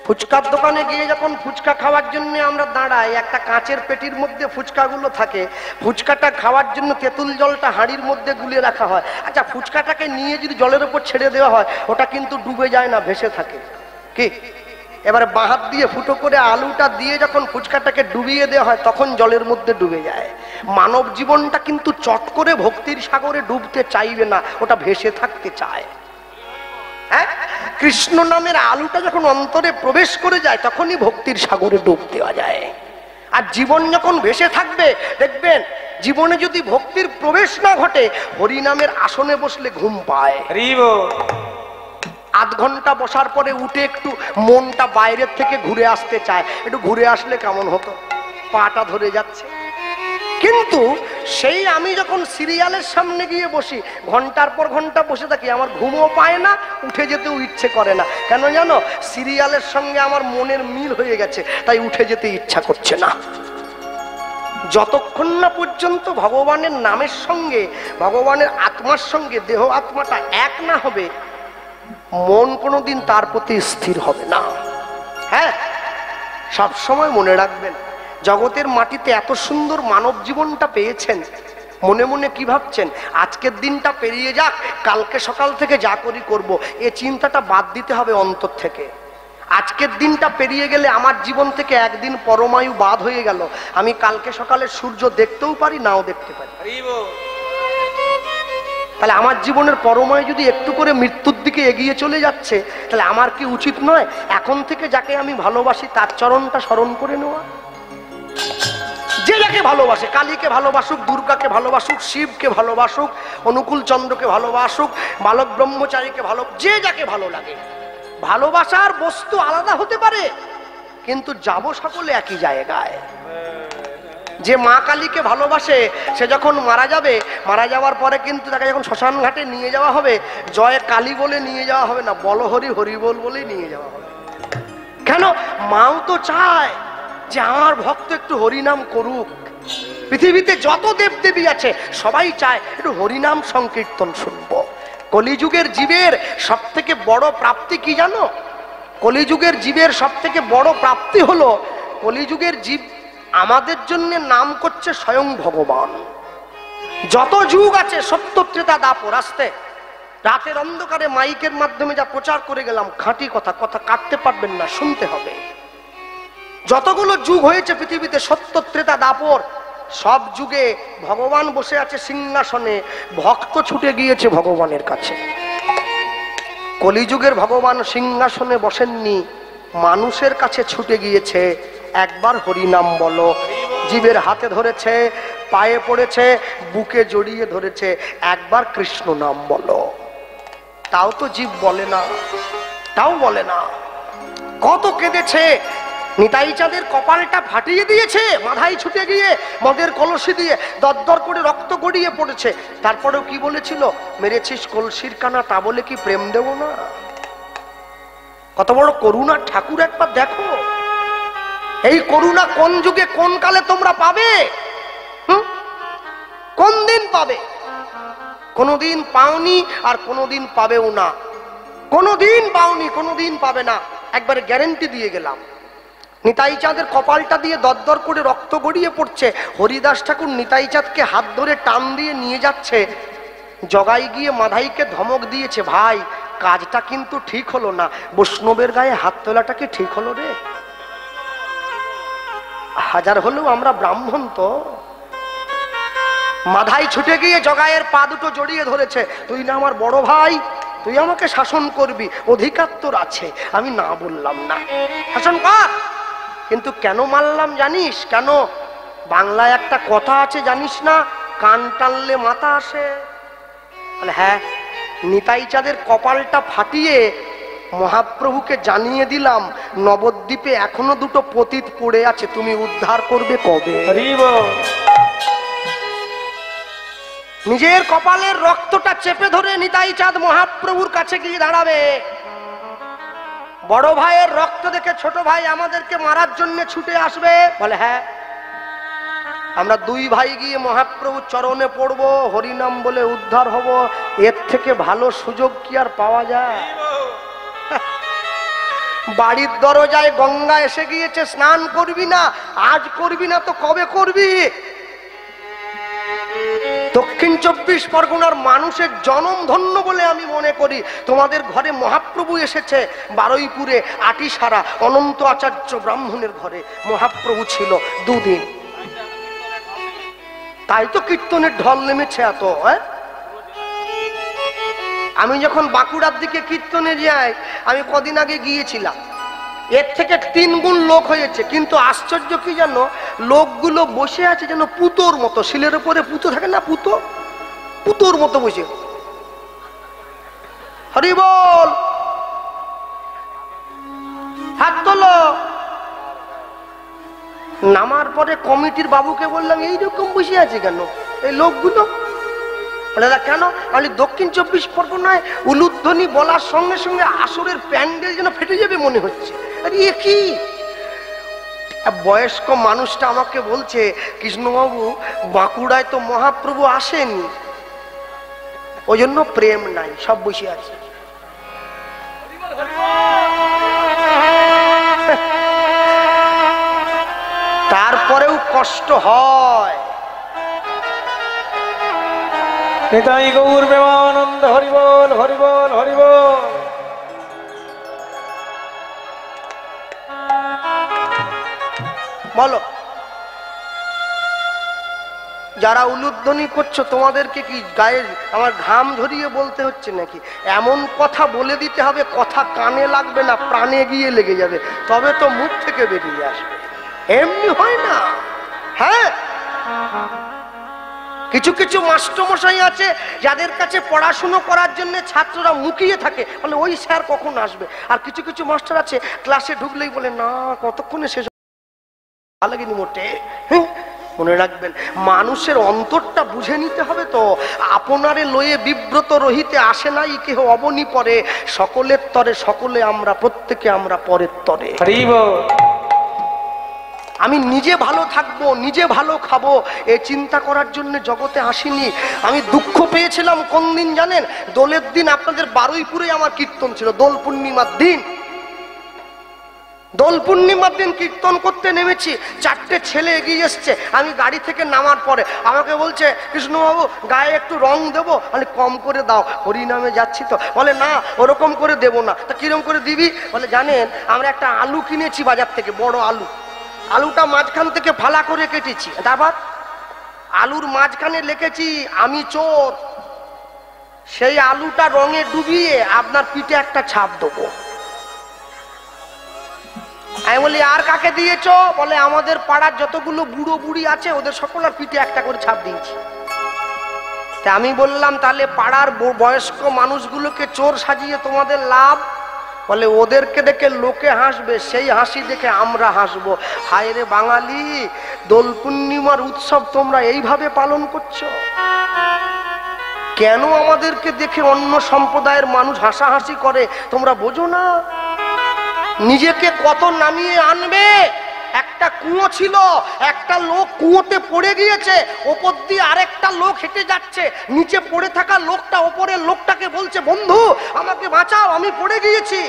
ফুচকার দোকানে গিয়ে যখন ফুচকা খাওয়ার জন্য আমরা দাঁড়াই, একটা কাঁচের পেটির মধ্যে ফুচকাগুলো থাকে। ফুচকাটা খাওয়ার জন্য তেঁতুল জলটা হাঁড়ির মধ্যে গুলিয়ে রাখা হয়। আচ্ছা, ফুচকাটাকে নিয়ে যদি জলের উপর ছেড়ে দেওয়া হয়, ওটা কিন্তু ডুবে যায় না, ভেসে থাকে। কি এবারে বাঁ হাত দিয়ে ফুটো করে আলুটা দিয়ে যখন ফুচকাটাকে ডুবিয়ে দেওয়া হয়, তখন জলের মধ্যে ডুবে যায়। মানব জীবনটা কিন্তু চট করে ভক্তির সাগরে ডুবতে চাইবে না, ওটা ভেসে থাকতে চায়। হ্যাঁ, কৃষ্ণ নামের আলুটা যখন অন্তরে প্রবেশ করে যায়, তখনই ভক্তির সাগরে ডুব দেওয়া যায়। আর জীবন যখন ভেসে থাকবে, দেখবেন জীবনে যদি ভক্তির প্রবেশ না ঘটে, হরিনামের আসনে বসলে ঘুম পায়। আধ ঘন্টা বসার পরে উঠে একটু মনটা বাইরের থেকে ঘুরে আসতে চায়, একটু ঘুরে আসলে কেমন হতো, পাটা ধরে যাচ্ছে। কিন্তু সেই আমি যখন সিরিয়ালের সামনে গিয়ে বসি, ঘন্টার পর ঘন্টা বসে থাকি, আমার ঘুমও পায় না, উঠে যেতেও ইচ্ছে করে না। কেন জানো? সিরিয়ালের সঙ্গে আমার মনের মিল হয়ে গেছে, তাই উঠে যেতে ইচ্ছা করছে না। যতক্ষণ না পর্যন্ত ভগবানের নামের সঙ্গে, ভগবানের আত্মার সঙ্গে দেহ আত্মাটা এক না হবে, মন কোনোদিন তার প্রতি স্থির হবে না। হ্যাঁ, সব সময় মনে রাখবেন, জগতের মাটিতে এত সুন্দর মানব জীবনটা পেয়েছেন, মনে মনে কি ভাবছেন? আজকের দিনটা পেরিয়ে যাক, কালকে সকাল থেকে যা করি করব, এ চিন্তাটা বাদ দিতে হবে অন্তর থেকে। আজকের দিনটা পেরিয়ে গেলে আমার জীবন থেকে একদিন পরমায়ু বাদ হয়ে গেল, আমি কালকে সকালে সূর্য দেখতেও পারি, নাও দেখতে পারি। তাহলে আমার জীবনের পরমায়ু যদি একটু করে মৃত্যুর দিকে এগিয়ে চলে যাচ্ছে, তাহলে আমার কি উচিত নয় এখন থেকে যাকে আমি ভালোবাসি তার চরণটা স্মরণ করে নেওয়া? যে যাকে ভালোবাসে, কালীকে ভালোবাসুক, দুর্গাকে ভালোবাসুক, শিবকে ভালোবাসুক, অনুকূল চন্দ্রকে ভালোবাসুক, বালক ব্রহ্মচারীকে ভালো, যে যাকে ভালো লাগে। ভালোবাসার বস্তু আলাদা হতে পারে, কিন্তু যাব সকলে একই জায়গায়। যে মা কালীকে ভালোবাসে, সে যখন মারা যাবে, মারা যাওয়ার পরে কিন্তু তাকে যখন শ্মশান ঘাটে নিয়ে যাওয়া হবে, জয় কালী বলে নিয়ে যাওয়া হবে না, বল হরি হরি বল বলেই নিয়ে যাওয়া হবে। কেন? মাও তো চায় যে আমার ভক্ত একটু হরিনাম করুক। পৃথিবীতে যত দেবদেবী আছে সবাই চায় একটু হরিনাম সংকীর্তন শুনবো। কলিযুগের জীবের সব থেকে বড় প্রাপ্তি কি জানো? কলিযুগের জীবের সব থেকে বড় প্রাপ্তি হলো, কলিযুগের জীব আমাদের জন্য নাম করছে স্বয়ং ভগবান। যত যুগ আছে, সত্য ত্রেতা দাপর, আসতে রাতের অন্ধকারে মাইকের মাধ্যমে যা প্রচার করে গেলাম, খাঁটি কথা, কথা কাটতে পারবেন না, শুনতে হবে। যতগুলো যুগ হয়েছে পৃথিবীতে, সত্য ত্রেতা দাপর, সব যুগে ভগবান বসে আছে সিংহাসনে, ভক্ত ছুটে গিয়েছে ভগবানের কাছে। কলিযুগের ভগবান সিংহাসনে বসেননি, মানুষের কাছে ছুটে গিয়েছে, একবার হরিনাম বলো। জীবের হাতে ধরেছে, পায়ে পড়েছে, বুকে জড়িয়ে ধরেছে, একবার কৃষ্ণ নাম বলো। তাও তো জীব বলে না, তাও বলে না। কত কেঁদেছে, নিতাই চাঁদের কপালটা ফাটিয়ে দিয়েছে, মাথায় ছুটে গিয়ে মদের কলসি দিয়ে দরদর করে রক্ত গড়িয়ে পড়েছে। তারপরেও কি বলেছিল? মেরেছিস কলসির কানা, তা বলে কি প্রেম দেব না? কত বড় করুণা ঠাকুর, একবার দেখো। এই করুণা কোন যুগে কোন কালে তোমরা পাবে? কোন দিন পাবে? কোনদিন পাওনি, আর কোনদিন পাবেও না। কোনদিন পাওনি, কোনদিন পাবে না, একবারে গ্যারেন্টি দিয়ে গেলাম। নিতাই চাঁদের কপালটা দিয়ে দরদর করে রক্ত গড়িয়ে পড়ছে। হরিদাস ঠাকুর নিতাই চাঁদকে হাত ধরে টান দিয়ে নিয়ে যাচ্ছে। জগাই গিয়ে মাধাইকে ধমক দিয়েছে, ভাই কাজটা কিন্তু ঠিক হলো না, বৈষ্ণবের গায়ে হাত তোলাটা কি ঠিক হলো রে? হাজার হলেও আমরা ব্রাহ্মণ তো। মাধাই ছুটে গিয়ে জগাইয়ের পা দুটো জড়িয়ে ধরেছে, তুই না আমার বড় ভাই, তুই আমাকে শাসন করবি, অধিকার তোর আছে, আমি না বললাম না, শাসন কর। কিন্তু কেন মারলাম জানিস? কেন? বাংলায় একটা কথা আছে জানিস না, কান টানলে মাথা আসে। বলে হ্যাঁ, নিতাই চাঁদের কপালটা ফাটিয়ে মহাপ্রভুকে জানিয়ে দিলাম, নবদ্বীপে এখনো দুটো পতিত পড়ে আছে, তুমি উদ্ধার করবে কবে? নিজের কপালের রক্তটা চেপে ধরে নিতাই চাঁদ মহাপ্রভুর কাছে গিয়ে দাঁড়াবে। বড় ভাইয়ের রক্ত দেখে ছোট ভাই আমাদেরকে মারার জন্য ছুটে আসবে। বলে হ্যাঁ, আমরা দুই ভাই গিয়ে মহাপ্রভুর চরণে পড়বো, হরিনাম বলে উদ্ধার হব, এর থেকে ভালো সুযোগ কি আর পাওয়া যায়? বাড়ির দরজায় গঙ্গা এসে গিয়েছে, স্নান করবি না? আজ করবি না তো কবে করবি? দক্ষিণ 24 পরগনার মানুষের জনম ধন্য বলে আমি মনে করি। তোমাদের ঘরে মহাপ্রভু এসেছে, বারুইপুরে আটিসারা অনন্ত আচার্য ব্রাহ্মণের ঘরে মহাপ্রভু ছিল 2 দিন। তাই তো কীর্তনের ঢল নেমেছে এত। আমি যখন বাঁকুড়ার দিকে কীর্তনে যাই, আমি কদিন আগে গিয়েছিলাম, এর থেকে 3 গুণ লোক হয়েছে। কিন্তু আশ্চর্য কি জানো, লোকগুলো বসে আছে যেন পুতোর মতো, শিলের উপরে পুতো থাকে না, পুতোর মতো বসে। হরি বল, হাত তোলো। নামার পরে কমিটির বাবুকে বললাম, এইরকম বসে আছে কেন এই লোকগুলো? কেন? দক্ষিণ 24 পরগনায় উলুধ্বনি বলার সঙ্গে সঙ্গে আসরের প্যান্ডেল যেন ফেটে যাবে মনে হচ্ছে। আরে কি বয়স্ক মানুষটা আমাকে বলছে, কৃষ্ণবাবু বাঁকুড়ায় তো মহাপ্রভু আসেনি, ওই জন্য প্রেম নাই, সব বসে আছে। তারপরেও কষ্ট হয়। নিতাই গৌর প্রেমানন্দ, হরি বল হরি বল হরি বল। বলো, যারা উলুধ্বনি করছো তোমাদেরকে কি গায়ে আমার ঘাম ঝরিয়ে বলতে হচ্ছে নাকি? এমন কথা বলে দিতে হবে, কথা কানে লাগবে না, প্রাণে গিয়ে লেগে যাবে, তবে তো মুখ থেকে বেরিয়ে আসবে। এমনি হয় না। হ্যাঁ, কিছু কিছু মাস্টারমশাই আছে যাদের কাছে পড়াশুনো করার জন্য ছাত্ররা মুখিয়ে থাকে, বলে ওই স্যার কখন আসবে। আর কিছু কিছু মাস্টার আছে ক্লাসে ঢুকলেই বলে না কতক্ষণে শেষ, ভালো লাগেনি মোটে। হ্যাঁ, মনে রাখবেন, মানুষের অন্তরটা বুঝে নিতে হবে তো। আপনারে লয়ে বিব্রত রহিতে আসে নাই কেহ অবনী পরে, সকলের তরে সকলে আমরা, প্রত্যেকে আমরা পরের তরে। আমি নিজে ভালো থাকবো, নিজে ভালো খাবো, এই চিন্তা করার জন্য জগতে আসিনি। আমি দুঃখ পেয়েছিলাম কোন দিন জানেন? দোলের দিন আপনাদের বারুইপুরে আমার কীর্তন ছিল, দোল পূর্ণিমার দিন। দোল পূর্ণিমার দিন কীর্তন করতে নেমেছি, 4টে ছেলে এগিয়ে এসছে। আমি গাড়ি থেকে নামার পরে আমাকে বলছে, কৃষ্ণবাবু গায়ে একটু রং দেবো? আমি কম করে দাও, হরিনামে যাচ্ছি তো। বলে না, ওরকম করে দেবো না। তা কিরকম করে দিবি? বলে জানেন, আমরা একটা আলু কিনেছি বাজার থেকে, বড় আলু, আলুটা মাঝখান থেকে ফালা করে কেটেছি, তারপর আলুর মাঝখানে লিখেছি আমি চোর। সেই আলুটা রঙে ডুবিয়ে আপনার পিঠে একটা ছাপ দেবো। আমি বলি আর কাকে দিয়েছ? বলে আমাদের পাড়ার যতগুলো বুড়ো বুড়ি আছে ওদের সকলের পিঠে একটা করে ছাপ দিয়েছি। তা আমি বললাম তাহলে পাড়ার বয়স্ক মানুষগুলোকে চোর সাজিয়ে তোমাদের লাভ? বলে ওদেরকে দেখে লোকে হাসবে, সেই হাসি দেখে আমরা হাসবো। হায় রে বাঙালি, দোল পূর্ণিমার উৎসব তোমরা এইভাবে পালন করছো কেন? আমাদেরকে দেখে অন্য সম্প্রদায়ের মানুষ হাসাহাসি করে, তোমরা বোঝো না? নিজেকে কত নামিয়ে আনবে। একটা কুয়ো ছিল, একটা লোক কুয়োতে পড়ে গিয়েছে, ওপর দিয়ে আরেকটা লোক হেঁটে যাচ্ছে, নিচে পড়ে থাকা লোকটা ওপরের লোকটাকে বলছে, বন্ধু আমাকে বাঁচাও, আমি পড়ে গিয়েছি।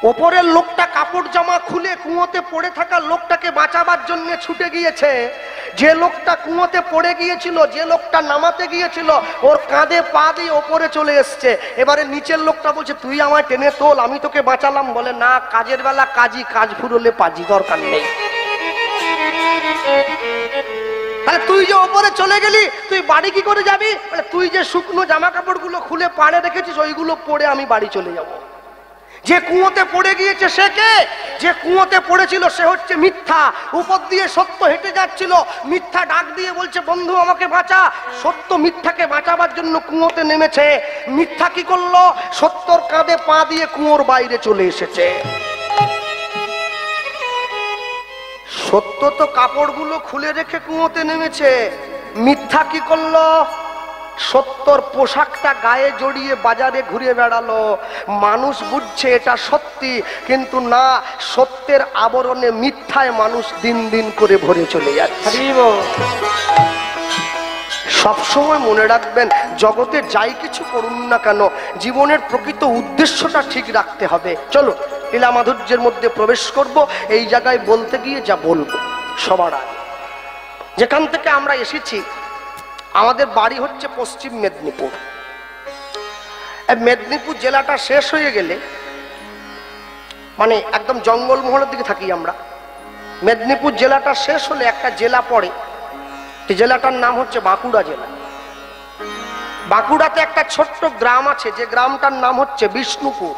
ওপরের লোকটা কাপড় জামা খুলে কুয়োতে পড়ে থাকা লোকটাকে বাঁচাবার জন্য ছুটে গিয়েছে। যে লোকটা কুয়োতে পড়ে গিয়েছিল, যে লোকটা নামাতে গিয়েছিল, ওর কাঁধে পা দিয়ে ওপরে চলে এসছে। এবারে নিচের লোকটা বলছে, তুই আমায় টেনে তোল, আমি তোকে বাঁচালাম। বলে না, কাজের বেলা কাজী, কাজ ফুরলে পাজি, দরকার নেই। তাহলে তুই যে ওপরে চলে গেলি, তুই বাড়ি কি করে যাবি? বলে তুই যে শুকনো জামা কাপড়গুলো খুলে পাড়ে রেখেছিস, ওইগুলো পরে আমি বাড়ি চলে যাব। যে কুয়োতে পড়ে গিয়েছে সে কে? যে কুয়োতে পড়েছিল সে হচ্ছে মিথ্যা। উপর দিয়ে সত্য হেঁটে যাচ্ছিল, মিথ্যা ডাক দিয়ে বলছে, বন্ধু আমাকে বাঁচা। সত্য মিথ্যাকে বাঁচাবার জন্য কুয়োতে নেমেছে। মিথ্যা কি করলো? সত্যর কাঁধে পা দিয়ে কুয়োর বাইরে চলে এসেছে। সত্য তো কাপড়গুলো খুলে রেখে কুয়োতে নেমেছে, মিথ্যা কি করলো? সত্যর পোশাকটা গায়ে জড়িয়ে বাজারে ঘুরে বেড়ালো। মানুষ বুঝছে এটা সত্যি, কিন্তু না, সত্যের আবরণে মিথ্যায় মানুষ দিন দিন করে ভরে চলে যাচ্ছে। সবসময় মনে রাখবেন, জগতে যাই কিছু করুন না কেন জীবনের প্রকৃত উদ্দেশ্যটা ঠিক রাখতে হবে। চলো লীলা মাধুর্যের মধ্যে প্রবেশ করব। এই জায়গায় বলতে গিয়ে যা বলবো, সবার আগে যেখান থেকে আমরা এসেছি, আমাদের বাড়ি হচ্ছে পশ্চিম মেদিনীপুর। মেদিনীপুর জেলাটা শেষ হয়ে গেলে, মানে একদম জঙ্গলমহলের দিকে থাকি আমরা, মেদিনীপুর জেলাটা শেষ হলে একটা জেলা পড়ে, জেলাটার নাম হচ্ছে বাঁকুড়া জেলা। বাঁকুড়াতে একটা ছোট্ট গ্রাম আছে, যে গ্রামটার নাম হচ্ছে বিষ্ণুপুর।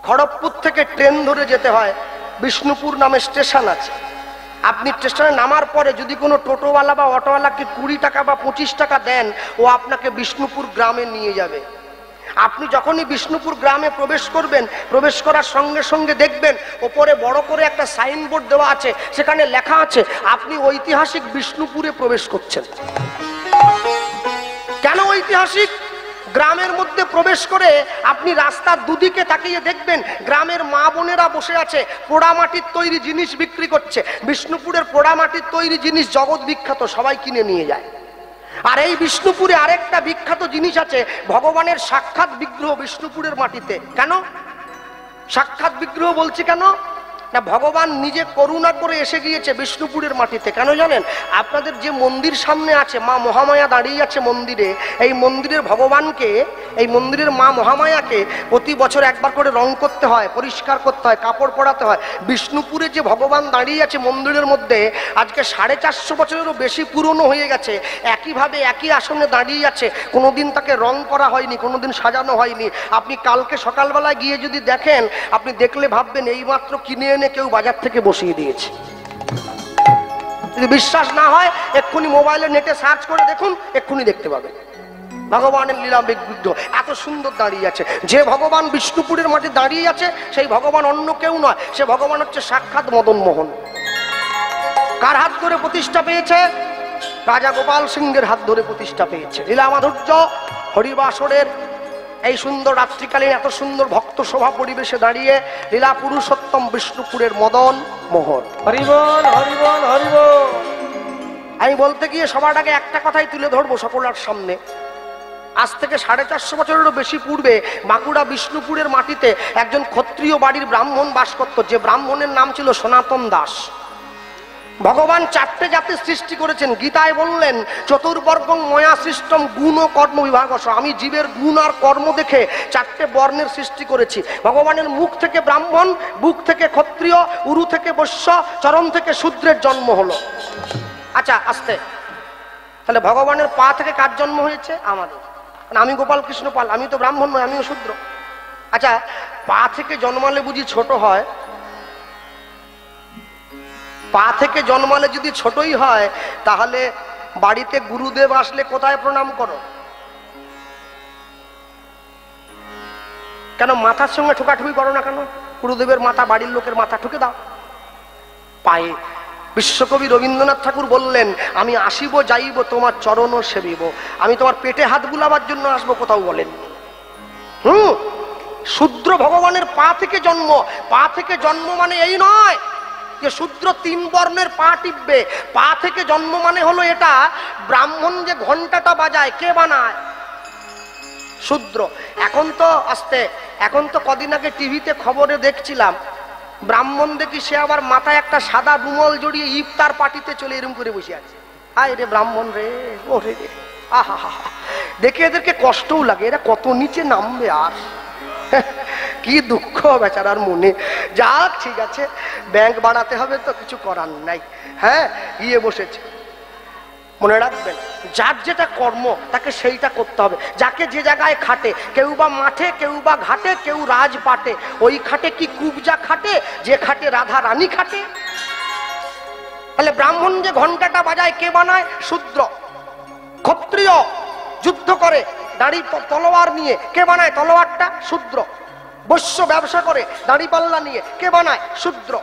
খড়গপুর থেকে ট্রেন ধরে যেতে হয়, বিষ্ণুপুর নামে স্টেশন আছে। আপনি স্টেশনে নামার পরে যদি কোনো টোটোওয়ালা বা অটোওয়ালাকে 20 টাকা বা 25 টাকা দেন, ও আপনাকে বিষ্ণুপুর গ্রামে নিয়ে যাবে। আপনি যখনই বিষ্ণুপুর গ্রামে প্রবেশ করবেন, প্রবেশ করার সঙ্গে সঙ্গে দেখবেন ওপরে বড় করে একটা সাইনবোর্ড দেওয়া আছে, সেখানে লেখা আছে আপনি ঐতিহাসিক বিষ্ণুপুরে প্রবেশ করছেন। কেন ঐতিহাসিক? গ্রামের মধ্যে প্রবেশ করে আপনি রাস্তার দুদিকে তাকিয়ে দেখবেন গ্রামের মা বোনেরা বসে আছে, পোড়ামাটির তৈরি জিনিস বিক্রি করছে। বিষ্ণুপুরের পোড়ামাটির তৈরি জিনিস জগৎ বিখ্যাত, সবাই কিনে নিয়ে যায়। আর এই বিষ্ণুপুরে আরেকটা বিখ্যাত জিনিস আছে, ভগবানের সাক্ষাৎ বিগ্রহ বিষ্ণুপুরের মাটিতে। কেন সাক্ষাৎ বিগ্রহ বলছি কেন না, ভগবান নিজে করুণা করে এসে গিয়েছে বিষ্ণুপুরের মাটিতে। কেন জানেন? আপনাদের যে মন্দির সামনে আছে, মা মহামায়া দাঁড়িয়ে আছে মন্দিরে, এই মন্দিরের ভগবানকে, এই মন্দিরের মা মহামায়াকে প্রতি বছর একবার করে রং করতে হয়, পরিষ্কার করতে হয়, কাপড় পরাতে হয়। বিষ্ণুপুরে যে ভগবান দাঁড়িয়ে আছে মন্দিরের মধ্যে, আজকে 450 বছরেরও বেশি পুরনো হয়ে গেছে, একইভাবে একই আসনে দাঁড়িয়ে আছে, কোনোদিন তাকে রং করা হয়নি, কোনোদিন সাজানো হয়নি। আপনি কালকে সকালবেলায় গিয়ে যদি দেখেন, আপনি দেখলে ভাববেন এইমাত্র কিনে এনে কেউ বাজার থেকে বসিয়ে দিয়েছে। যদি বিশ্বাস না হয় এক্ষুনি মোবাইলে নেটে সার্চ করে দেখুন, এক্ষুনি দেখতে পাবেন ভগবানের লীলা বিগ্রহ এত সুন্দর দাঁড়িয়ে আছে। যে ভগবান বিষ্ণুপুরের মাঠে দাঁড়িয়ে আছে সেই ভগবান অন্য কেউ নয়, সে ভগবান হচ্ছে সাক্ষাৎ মদন মোহন। কার হাত ধরে প্রতিষ্ঠা পেয়েছে? রাজা গোপাল সিংহের হাত ধরে প্রতিষ্ঠা পেয়েছে। লীলা মাধুর্য হরিবাসরের এই সুন্দর রাত্রিকালীন এত সুন্দর ভক্ত সভা পরিবেশে দাঁড়িয়ে লীলা পুরুষোত্তম বিষ্ণুপুরের মদন মোহন। হরিবল হরিবল হরিবল। আমি বলতে গিয়ে সবার আগে একটা কথাই তুলে ধরবো সকলের সামনে। আজ থেকে 450 বছরেরও বেশি পূর্বে বাঁকুড়া বিষ্ণুপুরের মাটিতে একজন ক্ষত্রিয় বাড়ির ব্রাহ্মণ বাস করত, যে ব্রাহ্মণের নাম ছিল সনাতন দাস। ভগবান 4টে জাতির সৃষ্টি করেছেন। গীতায় বললেন চতুর্বর্গং ময়া সৃষ্টম গুণ ও কর্ম বিভাগস, আমি জীবের গুণ আর কর্ম দেখে 4টে বর্ণের সৃষ্টি করেছি। ভগবানের মুখ থেকে ব্রাহ্মণ, বুক থেকে ক্ষত্রিয়, উরু থেকে বৈশ্য, চরণ থেকে শূদ্রের জন্ম হলো। আচ্ছা আস্তে, তাহলে ভগবানের পা থেকে কার জন্ম হয়েছে? আমাদের। আমি গোপাল কৃষ্ণ পাল, আমি তো ব্রাহ্মণ নয়, আমিও শূদ্র। আচ্ছা, পা থেকে জন্মালে বুঝি ছোট হয়? পা থেকে জন্মালে যদি ছোটই হয়, তাহলে বাড়িতে গুরুদেব আসলে কোথায় প্রণাম করো? কেন মাথার সঙ্গে ঠোকাঠুকি করো না কেন? গুরুদেবের মাথা বাড়ির লোকের মাথা ঠুকে দাও পায়ে। বিশ্বকবি রবীন্দ্রনাথ ঠাকুর বললেন, আমি আসিব যাইব তোমার চরণ সেবিব, আমি তোমার পেটে হাত বুলাবার জন্য আসবো, কোথাও বলেন। শূদ্র ভগবানের পা থেকে জন্ম। পা থেকে জন্ম মানে এই নয় যে শূদ্র 3 বর্ণের পা টিপবে। পা থেকে জন্ম মানে হলো এটা, ব্রাহ্মণ যে ঘন্টাটা বাজায় কে বানায়? শূদ্র। এখন তো আস্তে, এখন তো কদিন আগে টিভিতে খবরে দেখছিলাম, ব্রাহ্মণ দেখি সে আবার মাথায় একটা সাদা রুমাল জড়িয়ে ইফতার পার্টিতে চলে এরম করে বসে আছে। আয় রে ব্রাহ্মণ রে, ও রে রে, আহা হা হা, দেখে এদেরকে কষ্টও লাগে, এরা কত নিচে নামবে আর। কি দুঃখ বেচারার মনে। যাক ঠিক আছে, ব্যাংক বাড়াতে হবে তো, কিছু করার নাই। হ্যাঁ, গিয়ে বসেছে। মনে রাখবেন, যার যেটা কর্ম তাকে সেইটা করতে হবে। যাকে যে জায়গায় খাটে, কেউ বা মাঠে, কেউ বা ঘাটে, কেউ রাজপাটে, ওই খাটে কি কুবজা খাটে, যে খাটে রাধা রানী খাটে। তাহলে ব্রাহ্মণ যে ঘন্টাটা বাজায় কে বানায়? শূদ্র। ক্ষত্রিয় যুদ্ধ করে দাড়ি তলোয়ার নিয়ে, কে বানায় তলোয়ারটা? শূদ্র। বৈশ্য ব্যবসা করে দাড়ি পাল্লা নিয়ে, কে বানায়? শূদ্র।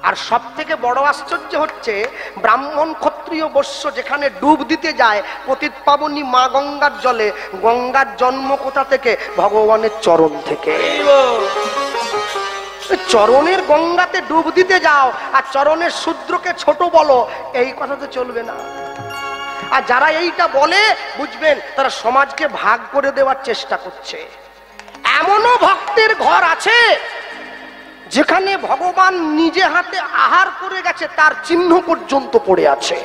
আর সব থেকে বড় আশ্চর্য হচ্ছে, ব্রাহ্মণ ক্ষত্রিয় বৈশ্য যেখানে ডুব দিতে যায় পতিত পাবনী মা গঙ্গার জলে, গঙ্গার জন্ম কোথা থেকে? ভগবানের চরণ থেকে। চরণের গঙ্গাতে ডুব দিতে যাও আর চরণের শূদ্রকে ছোট বলো, এই কথা তো চলবে না। আর যারা এইটা বলে বুঝবেন তারা সমাজকে ভাগ করে দেওয়ার চেষ্টা করছে। এমনও ভক্তের ঘর আছে যেখানে ভগবান নিজে হাতে আহার করে গেছে, তার চিহ্ন পর্যন্ত পড়ে আছে।